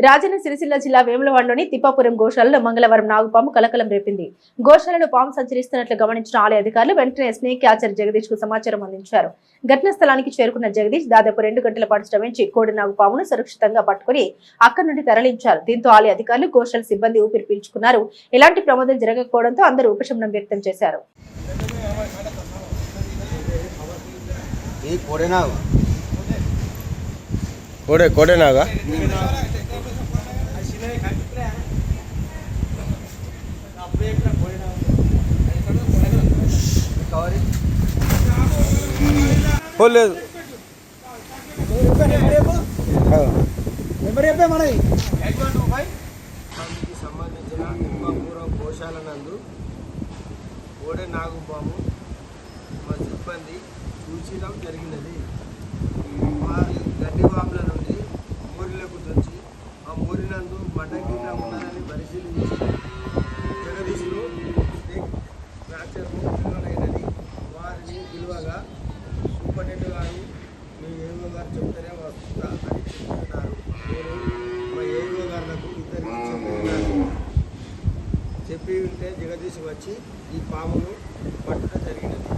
రాజన్న సిరిసిల్ల జిల్లా వేములవాడలోని తిప్పాపురం గోశాలలో మంగళవారం నాగుపాము కలకలం రేపింది. గోశాలలో పాము సంచరిస్తున్నట్లు గమనించిన ఆలయ అధికారులు వెంటనే స్నేక్ క్యాచర్ జగదీష్ కు సమాచారం అందించారు. ఘటనా స్థలానికి చేరుకున్న జగదీష్ దాదాపు 2 గంటల పాటు శ్రమించి కోడి నాగుపామును సురక్షితంగా పట్టుకుని అక్కడి నుండి తరలించారు. దీంతో ఆలయ అధికారులు గోశాల సిబ్బంది ఊపిరి పీల్చుకున్నారు. ఎలాంటి ప్రమాదం జరగకపోవడంతో అందరూ ఉపశమనం వ్యక్తం చేశారు. కోడేనాగా లేదు సంబంధించిన తిమ్మాపురం గోశాల నందు కోడె నాగుపాము మా సిబ్బంది చూచడం జరిగినది. వారి గడ్డి వాముల నుండి మూరిలకు తెచ్చి ఆ మూరినందు మడ్డగిట్ట ఉన్నదని పరిశీలించి జగదీశులు అయినది వారిని విలువగా సూపరింటెండెంట్ గారు మీ ఏవో గారు చెప్తేనే వస్తుందా అని చెప్తున్నారు. నేను మా ఏవో గారులకు ఇద్దరికి చెప్పి ఉంటే జగదీశ్ వచ్చి ఈ పామును పట్టడం జరిగినది.